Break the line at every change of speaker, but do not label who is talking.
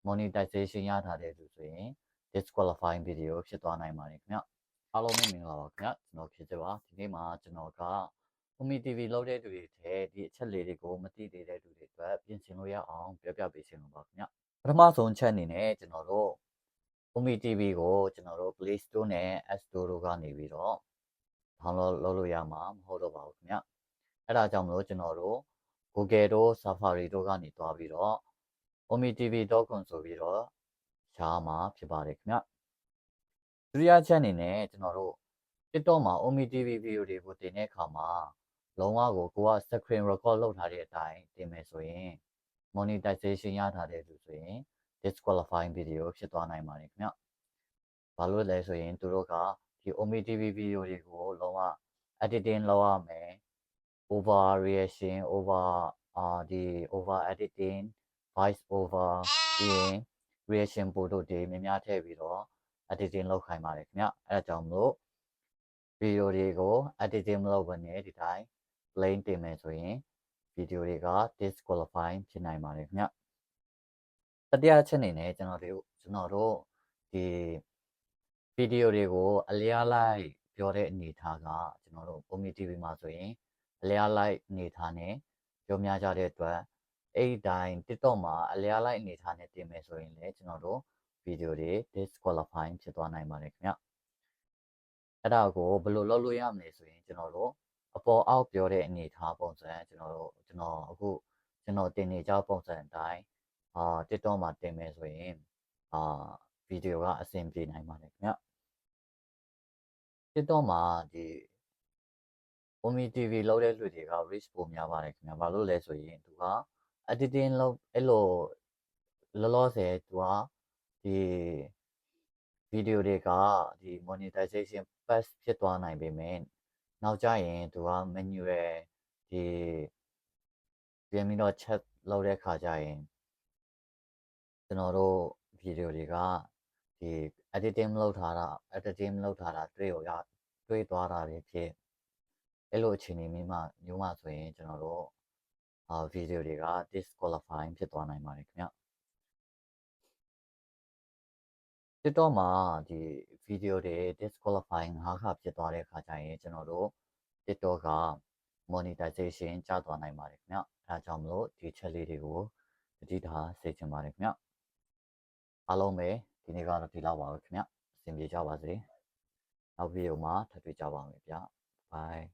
monetization ရထားတဲ့လူဆိုရင် disqualifying video ဖြစ်သွားနိုင်ပါတယ်ခင်ဗျအားလုံးပဲမင်္ဂလာပါခင်ဗျကျွန်တော်ဖြစ်ကြပါဒီနေ့မှာကျွန်တော်က Umi TV လောက်တဲ့လူတွေထဲဒီအချက်လေးတွေကိုမသိသေးတဲ့လူတွေအတွက်ပြင်ဆင်လို့ရအောင်ပြောပြပေးခြင်းလို့ပါခင်ဗျပထမဆုံးချက်အနေနဲ့ကျွန်တော်တို့ Umi TV ကိုကျွန်တော်တို့ Play Store နဲ့ App Store တို့ကနေပြီးတော့ download လုပ်လို့ရမှာမဟုတ်တော့ပါဘူးခင်ဗျအဲ့ဒါကြောင့်မလို့ကျွန်တော်တို့ Google တို့ Safari တို့ကနေတွားပြီးတော့ omitv.com ဆိုပြီးတော့ရှားမှာဖြစ်ပါတယ်ခင်ဗျဒုတိယချက်အနေနဲ့ကျွန်တော်တို့ TikTok မှာ omitv video တွေကိုတင်တဲ့အခါမှာလုံးဝကိုက screen record လုပ်ထားတဲ့အတိုင်းတင်မယ်ဆိုရင် monetization ရထားတဲ့လူဆိုရင် disqualifying video ဖြစ်သွားနိုင်ပါတယ်ခင်ဗျဘာလို့လဲဆိုရင်သူတို့ကဒီ omitv video တွေကိုလုံးဝ editing လုပ်ရမယ် over reaction over over editing voice over ပြီးရင် reaction ပို့တို့တွေများထည့်ပြီးတော့ editing လုပ်ခိုင်းပါတယ်ခင်ဗျအဲဒါကြောင့်မလို့ video တွေကို editing မလုပ်ဘဲနဲ့ဒီတိုင်း plain တင်မယ်ဆိုရင် video တွေက disqualifying ဖြစ်နိုင်ပါတယ်ခင်ဗျတတိယချက်အနေနဲ့ကျွန်တော်တို့ဒီ video တွေကိုအလျားလိုက်ပြောတဲ့အနေထားကကျွန်တော်တို့ Umi TV မှာဆိုရင်အလျားလိုက်အနေထားနဲ့ပြောများကြတဲ့အတွက်အဲ့ဒီတိုင်း TikTok မှာအလျားလိုက်အနေထားနဲ့တင်မယ်ဆိုရင်လည်းကျွန်တော်တို့ video တွေ disqualifying ဖြစ်သွားနိုင်ပါတယ်ခင်ဗျအဲ့ဒါကိုဘယ်လိုလုပ်လို့ရမလဲဆိုရင်ကျွန်တော်တို့အပေါ်အောက်ပြောတဲ့အနေထားပုံစံကျွန်တော်အခုကျွန်တော်တင်နေကြပုံစံအတိုင်းTikTok မှာတင်မယ်ဆိုရင်video ကအဆင်ပြေနိုင်ပါတယ်ခင်ဗျTikTok မှာဒီ Umi TV လောက်တဲ့လူတွေက reach ပိုများပါတယ်ခင်ဗျဘာလို့လဲဆိုရင်သူက editing လုပ်အဲ့လိုလောဆယ်သူကဒီ video တွေကဒီ monetization pass ဖြစ်သွားနိုင်ပေမဲ့နောက်ကျရင်သူက manual ဒီပြန်ပြီးတော့ check လုပ်တဲ့ခါကျရင်ကျွန်တော်တို့ video တွေကဒီ editing မလုပ်ထားတာတွေ့သွားတာတွေဖြစ်အဲ့လိုအခြေအနေမျိုးမှာဆိုရင်ကျွန်တော်တို့video တွေက disqualifying ဖြစ်သွားနိုင်ပါတယ်ခင်ဗျTikTok မှာဒီ video တွေ disqualifying ငါးခါဖြစ်သွားတဲ့အခါကျရင်ကျွန်တော်တို့ TikTok က monetization ကျသွားနိုင်ပါတယ်ခင်ဗျအဲဒါကြောင့်မလို့ဒီချက်လေးတွေကိုသတိထားစေချင်ပါတယ်ခင်ဗျအားလုံးပဲဒီနေ့ကတော့ဒီလောက်ပါပဲခင်ဗျအဆင်ပြေကြပါစေနောက်ဗီဒီယိုမှာထပ်တွေ့ကြပါမယ်ဗျ bye